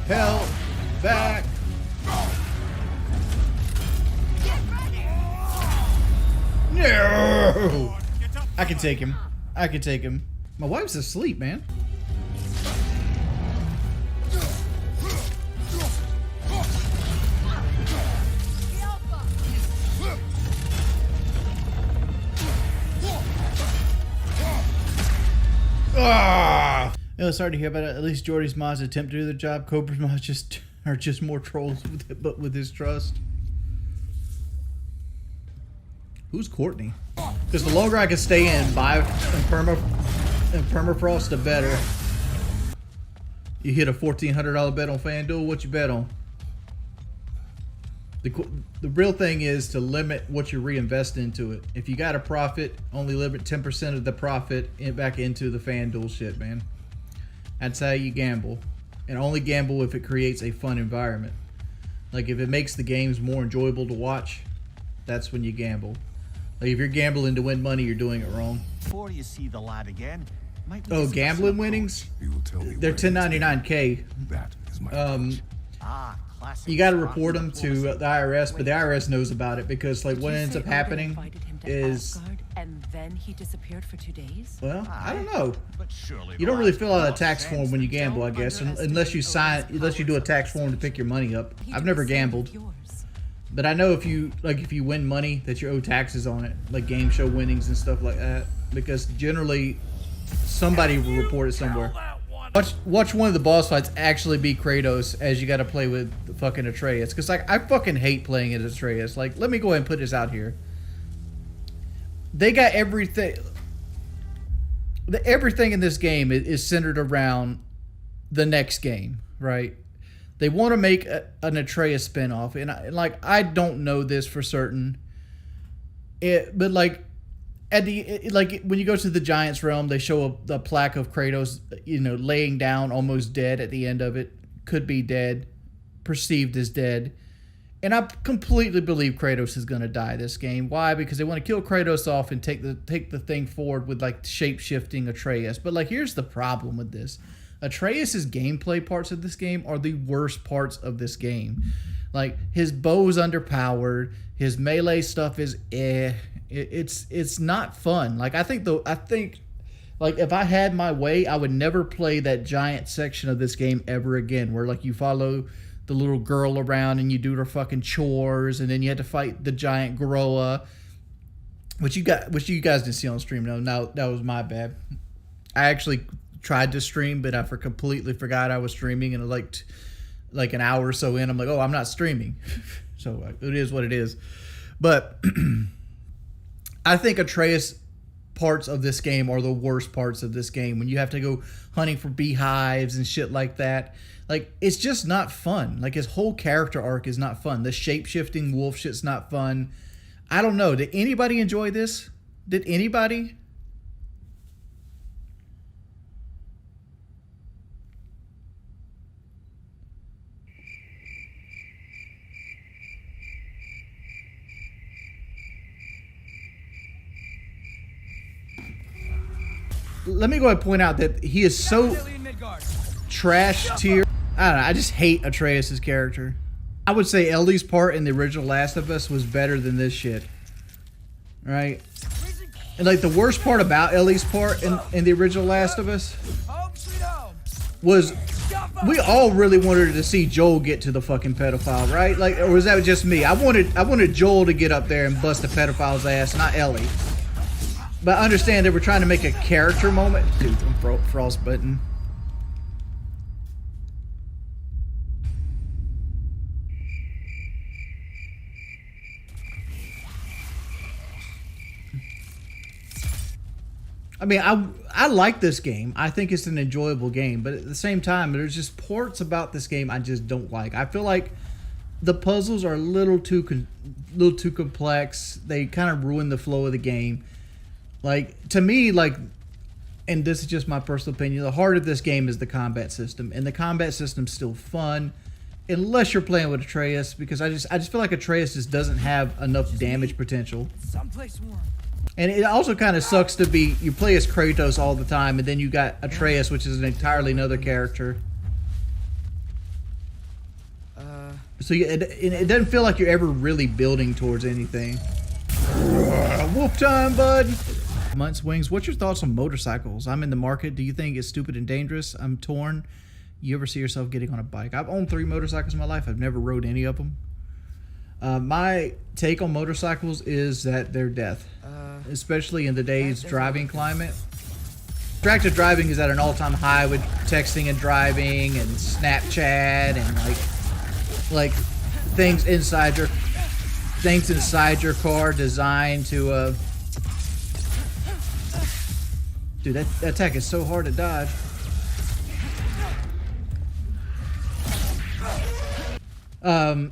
hell back. No! I can take him. I can take him. My wife's asleep, man. Ah! You know, sorry to hear about it. At least Jordy's mods attempt to do their job. Cobra's mods are just more trolls with it, but with his trust. Who's Courtney? Because the longer I can stay in permafrost, the better. You hit a $1,400 bet on FanDuel. What you bet on? The real thing is to limit what you reinvest into it. If you got a profit, only limit 10% of the profit back into the FanDuel shit, man. That's how you gamble. And only gamble if it creates a fun environment. Like if it makes the games more enjoyable to watch, that's when you gamble. Like if you're gambling to win money, you're doing it wrong. Before you see the lad again, oh, gambling winnings? They're 1099K. That is my You got to report them to the IRS, but the IRS knows about it because, like, what ends up happening is, and then he disappeared for 2 days. well, I don't know. You don't really fill out a tax form when you gamble, I guess, unless you do a tax form to pick your money up. I've never gambled, but I know if you win money that you owe taxes on it, like game show winnings and stuff like that, because generally somebody will report it somewhere. Watch one of the boss fights actually be Kratos as you got to play with the fucking Atreus. Because, like, I fucking hate playing as Atreus. Like, let me go ahead and put this out here. They got everything. Everything in this game is centered around the next game, right? They want to make an Atreus spinoff. And, I don't know this for certain. But, like... when you go to the Giants realm, they show a plaque of Kratos, laying down almost dead at the end of it. Could be dead, perceived as dead. And I completely believe Kratos is going to die this game. Why? Because they want to kill Kratos off and take the thing forward with, like, shape-shifting Atreus. But, like, here's the problem with this. Atreus' gameplay parts of this game are the worst parts of this game. Like, his bow's underpowered. His melee stuff is It's not fun. Like, I think like if I had my way, I would never play that giant section of this game ever again, where, like, you follow the little girl around and you do her fucking chores, and then you had to fight the giant gorilla, which you guys didn't see on stream. No, that was my bad. I actually tried to stream, but I completely forgot I was streaming, and like an hour or so in, I'm like, oh, I'm not streaming. So it is what it is. But I think Atreus parts of this game are the worst parts of this game. When you have to go hunting for beehives and shit like that. Like, it's just not fun. Like, his whole character arc is not fun. The shape-shifting wolf shit's not fun. I don't know. Did anybody enjoy this? Did anybody? Let me go ahead and point out that he is so trash tier. I don't know. I just hate Atreus' character. I would say Ellie's part in the original Last of Us was better than this shit. Right? And, like, the worst part about Ellie's part in the original Last of Us was we all really wanted to see Joel get to the fucking pedophile, right? Like, or was that just me? I wanted Joel to get up there and bust the pedophile's ass, not Ellie. But I understand they were trying to make a character moment. Dude, I'm frostbitten. I mean, I like this game. I think it's an enjoyable game. But at the same time, there's just parts about this game I just don't like. I feel like the puzzles are a little too complex. They kind of ruin the flow of the game. Like, to me, like, and this is just my personal opinion, the heart of this game is the combat system. And the combat system's still fun, unless you're playing with Atreus, because I just feel like Atreus just doesn't have enough damage potential. Someplace warm. And it also kind of sucks to be, you play as Kratos all the time, and then you got Atreus, which is an entirely another character. So it doesn't feel like you're ever really building towards anything. Wolf time, bud. Months Wings, what's your thoughts on motorcycles? I'm in the market. Do you think it's stupid and dangerous? I'm torn. You ever see yourself getting on a bike? I've owned 3 motorcycles in my life. I've never rode any of them. My take on motorcycles is that they're death, especially in today's driving climate. Distracted driving is at an all-time high with texting and driving and Snapchat and like things inside your car designed to dude, that tech is so hard to dodge. And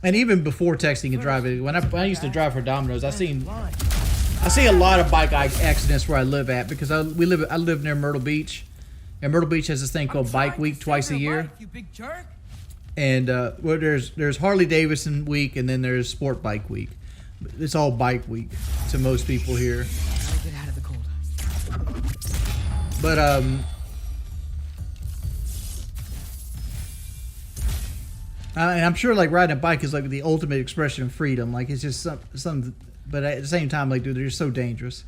even before texting and driving, when I used to drive for Domino's, I see a lot of bike accidents where I live at, because I live near Myrtle Beach, and Myrtle Beach has this thing called Bike Week twice a year. And well, there's Harley Davidson Week, and then there's Sport Bike Week. It's all Bike Week to most people here. Gotta get out of the cold. But and I'm sure like riding a bike is like the ultimate expression of freedom. Like it's just some, but at the same time, like dude, they're just so dangerous,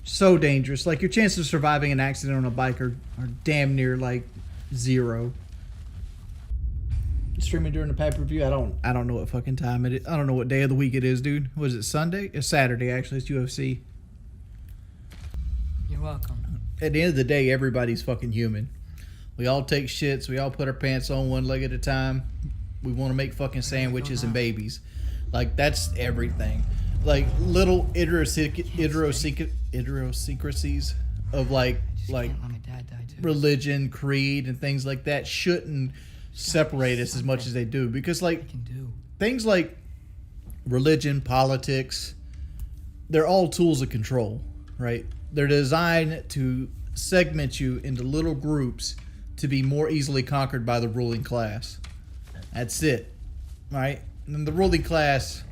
so dangerous. Like your chances of surviving an accident on a bike are damn near like 0. Streaming during the pay-per-view. I don't know what fucking time it is. I don't know what day of the week it is, dude. Was it Sunday? It's Saturday actually. It's UFC. You're welcome. At the end of the day, everybody's fucking human. We all take shits. We all put our pants on one leg at a time. We want to make fucking sandwiches and babies. Like, that's everything. Like, little idiosyncrasies of, like religion, creed, and things like that shouldn't separate us as much as they do. Because, like, things like religion, politics, they're all tools of control, right? They're designed to segment you into little groups to be more easily conquered by the ruling class. That's it, right? And the ruling class...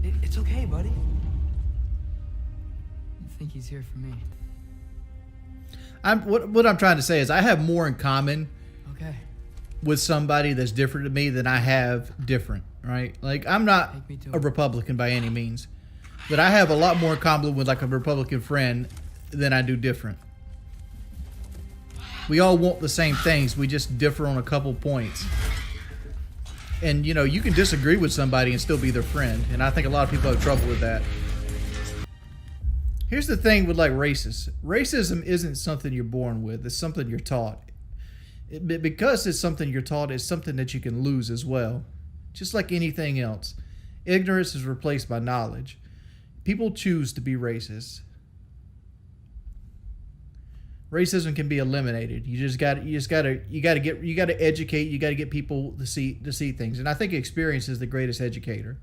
It's okay, buddy. I think he's here for me. What I'm trying to say is I have more in common with somebody that's different to me than I have different, right? Like, I'm not a Republican by any means, but I have a lot more in common with like a Republican friend than I do different. We all want the same things. We just differ on a couple points. And, you know, you can disagree with somebody and still be their friend. And I think a lot of people have trouble with that. Here's the thing with, like, racism isn't something you're born with. It's something you're taught. Because it's something you're taught, it's something that you can lose as well. Just like anything else. Ignorance is replaced by knowledge. People choose to be racist. Racism can be eliminated. You gotta educate. You gotta get people to see things. And I think experience is the greatest educator.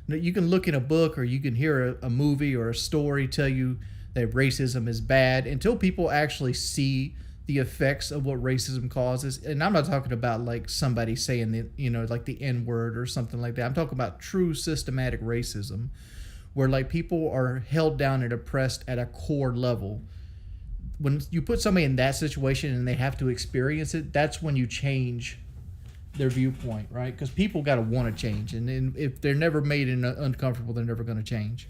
You can look in a book or you can hear a movie or a story tell you that racism is bad until people actually see the effects of what racism causes. And I'm not talking about like somebody saying like the N-word or something like that. I'm talking about true systematic racism, where like people are held down and oppressed at a core level. When you put somebody in that situation and they have to experience it, that's when you change their viewpoint, right? Because people got to want to change, and if they're never made uncomfortable, they're never going to change.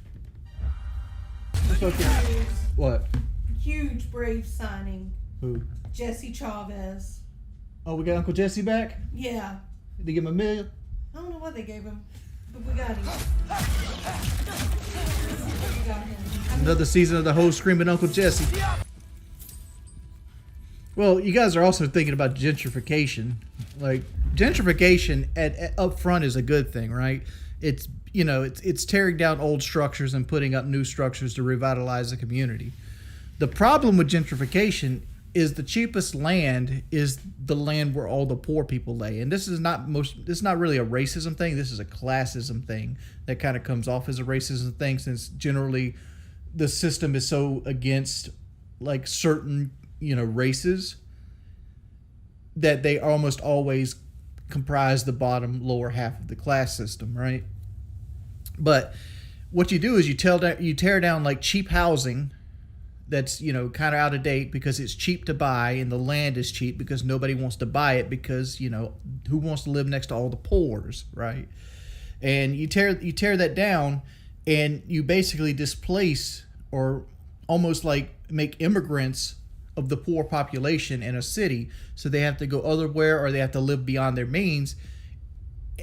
What? Huge Brave signing. Who? Jesse Chavez. Oh, we got Uncle Jesse back? Yeah. Did they give him $1 million? I don't know what they gave him, but we got him. We got him. Another season of the whole screaming Uncle Jesse. Well, you guys are also thinking about gentrification. Like, gentrification up front is a good thing, right? It's tearing down old structures and putting up new structures to revitalize the community. The problem with gentrification is the cheapest land is the land where all the poor people lay. And this is not really a racism thing. This is a classism thing that kind of comes off as a racism thing, since generally the system is so against like certain races that they almost always comprise the lower half of the class system, right? But what you do is you tear down like cheap housing that's, you know, kind of out of date because it's cheap to buy, and the land is cheap because nobody wants to buy it because, you know, who wants to live next to all the poors, right? And you tear that down, and you basically displace or almost like make immigrants of the poor population in a city, so they have to go otherwhere or they have to live beyond their means.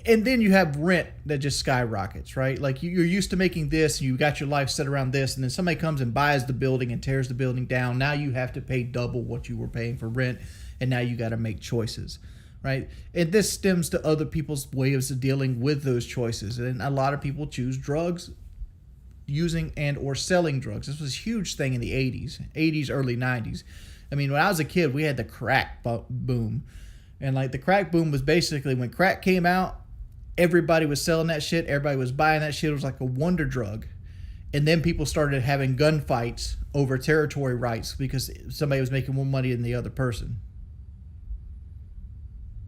And then you have rent that just skyrockets, right? Like you're used to making this, and you got your life set around this, and then somebody comes and buys the building and tears the building down. Now you have to pay double what you were paying for rent, and now you got to make choices, right? And this stems to other people's ways of dealing with those choices. And a lot of people choose drugs, using and or selling drugs. This was a huge thing in the 80s, early 90s. I mean, when I was a kid, we had the crack boom. And like the crack boom was basically when crack came out, everybody was selling that shit. Everybody was buying that shit. It was like a wonder drug. And then people started having gunfights over territory rights because somebody was making more money than the other person.